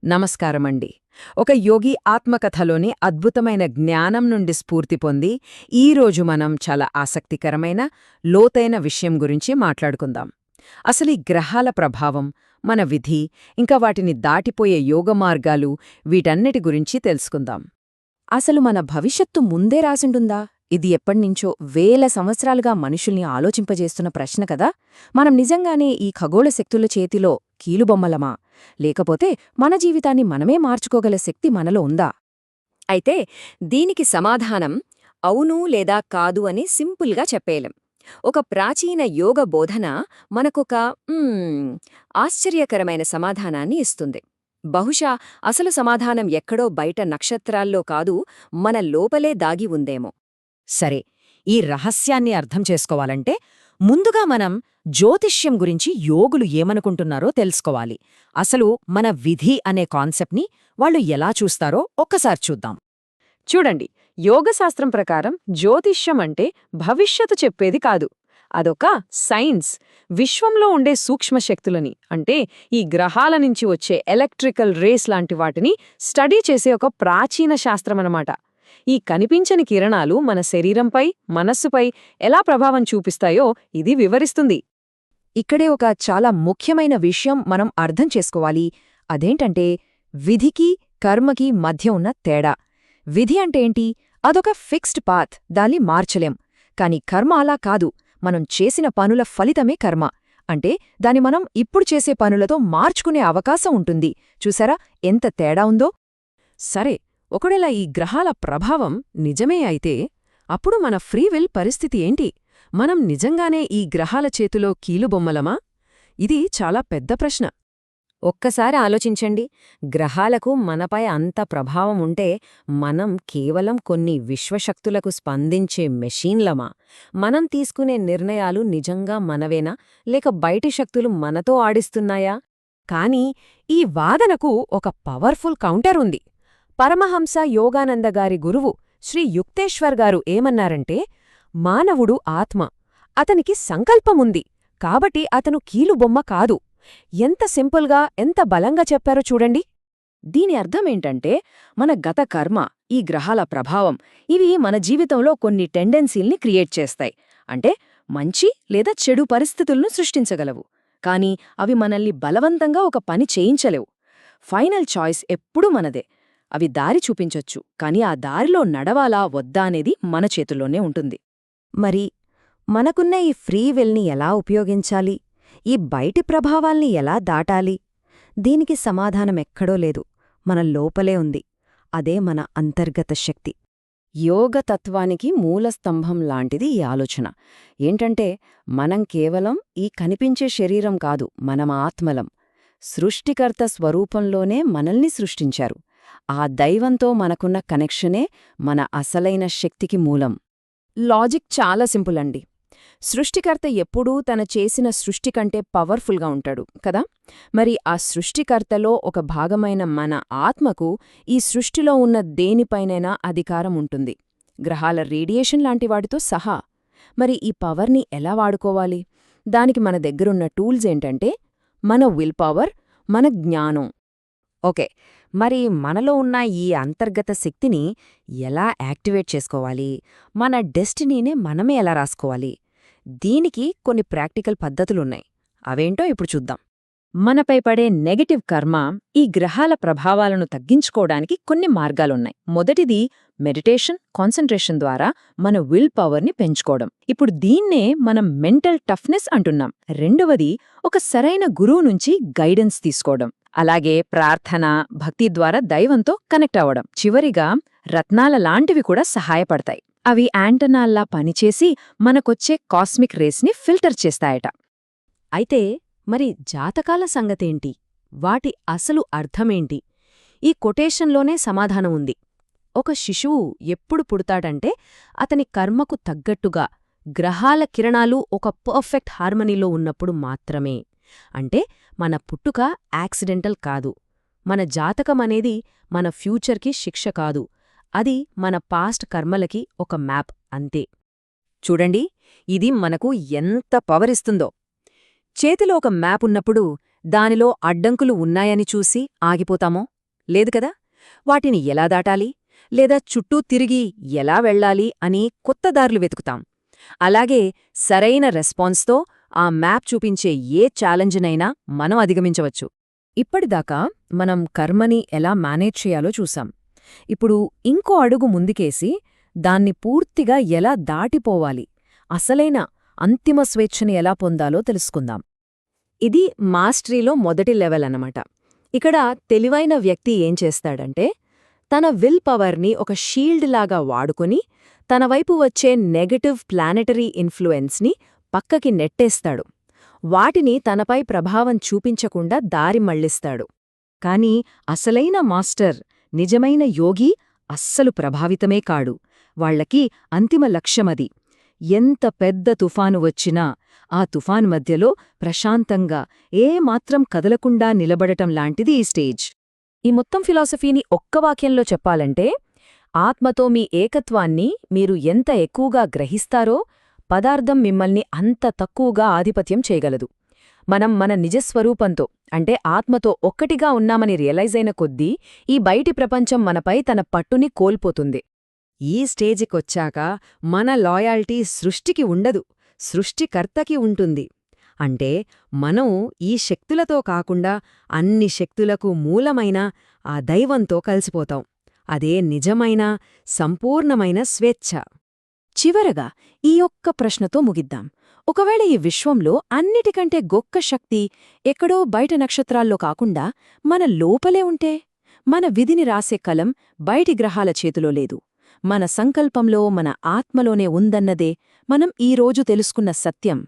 నమస్కారమండి. ఒక యోగి ఆత్మకథలోని అద్భుతమైన జ్ఞానం నుండి స్ఫూర్తి పొంది ఈరోజు మనం చాలా ఆసక్తికరమైన, లోతైన విషయం గురించి మాట్లాడుకుందాం. అసలీ గ్రహాల ప్రభావం, మన విధి, ఇంకా వాటిని దాటిపోయే యోగ మార్గాలు, వీటన్నిటి గురించి తెలుసుకుందాం. అసలు మన భవిష్యత్తు ముందే రాసిండుందా? ఇది ఎప్పటినుంచో వేల సంవత్సరాలుగా మనుషుల్ని ఆలోచింపజేస్తున్న ప్రశ్న కదా. మనం నిజంగానే ఈ ఖగోళ శక్తుల చేతిలో కీలుబొమ్మలమా, లేకపోతే మన జీవితాన్ని మనమే మార్చుకోగల శక్తి మనలో ఉందా? అయితే దీనికి సమాధానం అవును లేదా కాదు అని సింపుల్గా చెప్పేయలేం. ఒక ప్రాచీన యోగ బోధన మనకొక ఆశ్చర్యకరమైన సమాధానాన్ని ఇస్తుంది. బహుశా అసలు సమాధానం ఎక్కడో బయట నక్షత్రాల్లో కాదు, మన లోపలే దాగి ఉందేమో. సరే, ఈ రహస్యాన్ని అర్థం చేసుకోవాలంటే ముందుగా మనం జ్యోతిష్యం గురించి యోగులు ఏమనుకుంటున్నారో తెలుసుకోవాలి. అసలు మన విధి అనే కాన్సెప్ట్ని వాళ్ళు ఎలా చూస్తారో ఒక్కసారి చూద్దాం. చూడండి, యోగశాస్త్రం ప్రకారం జ్యోతిష్యం అంటే భవిష్యత్తు చెప్పేది కాదు. అదొక సైన్స్. విశ్వంలో ఉండే సూక్ష్మశక్తులని, అంటే ఈ గ్రహాల నుంచి వచ్చే ఎలక్ట్రికల్ రేస్ లాంటి వాటిని స్టడీ చేసే ఒక ప్రాచీన శాస్త్రమన్నమాట. ఈ కనిపించని కిరణాలు మన శరీరంపై, మనస్సుపై ఎలా ప్రభావం చూపిస్తాయో ఇది వివరిస్తుంది. ఇక్కడే ఒక చాలా ముఖ్యమైన విషయం మనం అర్థం చేసుకోవాలి. అదేంటంటే విధికి, కర్మకి మధ్య ఉన్న తేడా. విధి అంటే ఏంటి? అదొక ఫిక్స్డ్ పాత్, దాన్ని మార్చలేం. కాని కర్మ అలా కాదు. మనం చేసిన పనుల ఫలితమే కర్మ. అంటే దాన్ని మనం ఇప్పుడు చేసే పనులతో మార్చుకునే అవకాశం ఉంటుంది. చూసారా ఎంత తేడా ఉందో? సరే, ఒకవేళ ఈ గ్రహాల ప్రభావం నిజమే అయితే అప్పుడు మన ఫ్రీవిల్ పరిస్థితి ఏంటి? మనం నిజంగానే ఈ గ్రహాల చేతిలో కీలుబొమ్మలమా? ఇది చాలా పెద్ద ప్రశ్న. ఒక్కసారి ఆలోచించండి. గ్రహాలకు మనపై అంత ప్రభావం ఉంటే మనం కేవలం కొన్ని విశ్వశక్తులకు స్పందించే మెషీన్లమా? మనం తీసుకునే నిర్ణయాలు నిజంగా మనవేనా, లేక బయటి శక్తులు మనతో ఆడిస్తున్నాయా? కానీ ఈ వాదనకు ఒక పవర్ఫుల్ కౌంటర్ ఉంది. పరమహంస యోగానందగారి గురువు శ్రీ యుక్తేశ్వర్ గారు ఏమన్నారంటే, మానవుడు ఆత్మ, అతనికి సంకల్పముంది, కాబట్టి అతను కీలుబొమ్మ కాదు. ఎంత సింపుల్గా, ఎంత బలంగా చెప్పారో చూడండి. దీని అర్థమేంటంటే మన గత కర్మ, ఈ గ్రహాల ప్రభావం, ఇవి మన జీవితంలో కొన్ని టెండెన్సీల్ని క్రియేట్ చేస్తాయి. అంటే మంచి లేదా చెడు పరిస్థితులను సృష్టించగలవు. కానీ అవి మనల్ని బలవంతంగా ఒక పని చేయించలేవు. ఫైనల్ చాయిస్ ఎప్పుడూ మనదే. అవి దారి చూపించొచ్చు, కానీ ఆ దారిలో నడవాలా వద్దా అనేది మన చేతుల్లోనే ఉంటుంది. మరి మనకున్న ఈ ఫ్రీ విల్ని ఎలా ఉపయోగించాలి? ఈ బయటి ప్రభావాల్ని ఎలా దాటాలి? దీనికి సమాధానమెక్కడో లేదు, మన లోపలే ఉంది. అదే మన అంతర్గత శక్తి. యోగతత్వానికి మూలస్తంభం లాంటిది ఈ ఆలోచన. ఏంటంటే మనం కేవలం ఈ కనిపించే శరీరం కాదు, మనం ఆత్మలం. సృష్టికర్త స్వరూపంలోనే మనల్ని సృష్టించారు. ఆ దైవంతో మనకున్న కనెక్షనే మన అసలైన శక్తికి మూలం. లాజిక్ చాలా సింపుల్ అండి. సృష్టికర్త ఎప్పుడూ తన చేసిన సృష్టి కంటే పవర్ఫుల్గా ఉంటాడు కదా. మరి ఆ సృష్టికర్తలో ఒక భాగమైన మన ఆత్మకు ఈ సృష్టిలో ఉన్న దేనిపైనైనా అధికారం ఉంటుంది, గ్రహాల రేడియేషన్ లాంటి వాటితో సహా. మరి ఈ పవర్ని ఎలా వాడుకోవాలి? దానికి మన దగ్గరున్న టూల్స్ ఏంటంటే మన విల్ పవర్, మన జ్ఞానం. ఓకే, మరి మనలో ఉన్న ఈ అంతర్గత శక్తిని ఎలా యాక్టివేట్ చేసుకోవాలి? మన డెస్టినీనే మనమే ఎలా రాసుకోవాలి? దీనికి కొన్ని ప్రాక్టికల్ పద్ధతులున్నాయి. అవేంటో ఇప్పుడు చూద్దాం. మనపై పడే నెగటివ్ కర్మ, ఈ గ్రహాల ప్రభావాలను తగ్గించుకోవడానికి కొన్ని మార్గాలున్నాయి. మొదటిది మెడిటేషన్, కాన్సంట్రేషన్ ద్వారా మన విల్ పవర్ని పెంచుకోవడం. ఇప్పుడు దీన్నే మనం మెంటల్ టఫ్నెస్ అంటున్నాం. రెండవది ఒక సరైన గురువు నుంచి గైడెన్స్ తీసుకోవడం. అలాగే ప్రార్థన, భక్తి ద్వారా దైవంతో కనెక్ట్ అవ్వడం. చివరిగా రత్నాల లాంటివి కూడా సహాయపడతాయి. అవి యాంటనాల్లా పనిచేసి మనకొచ్చే కాస్మిక్ రేస్ని ఫిల్టర్ చేస్తాయట. అయితే మరి జాతకాల సంగతేంటి? వాటి అసలు అర్థమేంటి? ఈ కొటేషన్లోనే సమాధానం ఉంది. ఒక శిశువు ఎప్పుడు పుడతాడంటే అతని కర్మకు తగ్గట్టుగా గ్రహాల కిరణాలు ఒక పర్ఫెక్ట్ హార్మనీలో ఉన్నప్పుడు మాత్రమే. అంటే మన పుట్టుక యాక్సిడెంటల్ కాదు. మన జాతకమనేది మన ఫ్యూచర్కి శిక్ష కాదు. అది మన పాస్ట్ కర్మలకి ఒక మ్యాప్ అంతే. చూడండి, ఇది మనకు ఎంత పవరిస్తుందో. చేతిలో ఒక మ్యాప్ ఉన్నప్పుడు దానిలో అడ్డంకులు ఉన్నాయని చూసి ఆగిపోతామో లేదు కదా. వాటిని ఎలా దాటాలి లేదా చుట్టూ తిరిగి ఎలా వెళ్ళాలి అని కొత్త దారులు వెతుకుతాం. అలాగే సరైన రెస్పాన్స్తో ఆ మ్యాప్ చూపించే ఏ ఛాలెంజ్నైనా మనం అధిగమించవచ్చు. ఇప్పటిదాకా మనం కర్మని ఎలా మేనేజ్ చేయాలో చూసాం. ఇప్పుడు ఇంకో అడుగు ముందుకేసి దాన్ని పూర్తిగా ఎలా దాటిపోవాలి, అసలైన అంతిమ స్వేచ్ఛని ఎలా పొందాలో తెలుసుకుందాం. ఇది మాస్టరీలో మొదటి లెవెల్ అన్నమాట. ఇక్కడ తెలివైన వ్యక్తి ఏం చేస్తాడంటే తన విల్ పవర్ని ఒక షీల్డ్ లాగా వాడుకుని తన వైపు వచ్చే నెగటివ్ ప్లానెటరీ ఇన్ఫ్లుయెన్స్ని పక్కకి నెట్టేస్తాడు. వాటిని తనపై ప్రభావం చూపించకుండా దారి మళ్లిస్తాడు. కాని అసలైన మాస్టర్, నిజమైన యోగి అస్సలు ప్రభావితమే కాడు. వాళ్లకి అంతిమ లక్ష్యమది. ఎంత పెద్ద తుఫాను వచ్చినా ఆ తుఫాను మధ్యలో ప్రశాంతంగా ఏమాత్రం కదలకుండా నిలబడటం లాంటిది ఈ స్టేజ్. ఈ మొత్తం ఫిలాసఫీని ఒక్క వాక్యంలో చెప్పాలంటే, ఆత్మతో మీ ఏకత్వాన్ని మీరు ఎంత ఎక్కువగా గ్రహిస్తారో పదార్థం మిమ్మల్ని అంత తక్కువగా ఆధిపత్యం చేయగలదు. మనం మన నిజస్వరూపంతో అంటే ఆత్మతో ఒక్కటిగా ఉన్నామని రియలైజైన కొద్దీ ఈ బయటి ప్రపంచం మనపై తన పట్టుని కోల్పోతుంది. ఈ స్టేజికొచ్చాక మన లాయాల్టీ సృష్టికి ఉండదు, సృష్టికర్తకి ఉంటుంది. అంటే మనం ఈ శక్తులతో కాకుండా అన్ని శక్తులకు మూలమైన ఆ దైవంతో కలిసిపోతాం. అదే నిజమైన సంపూర్ణమైన స్వేచ్ఛ. చివరగా ఈ ఒక్క ప్రశ్నతో ముగిద్దాం. ఒకవేళ ఈ విశ్వంలో అన్నిటికంటే గొప్ప శక్తి ఎక్కడో బయట నక్షత్రాల్లో కాకుండా మన లోపలే ఉంటే? మన విధిని రాసే కలం బయటి గ్రహాల చేతిలో లేదు, మన సంకల్పంలో, మన ఆత్మలోనే ఉందన్నదే మనం ఈరోజు తెలుసుకున్న సత్యం.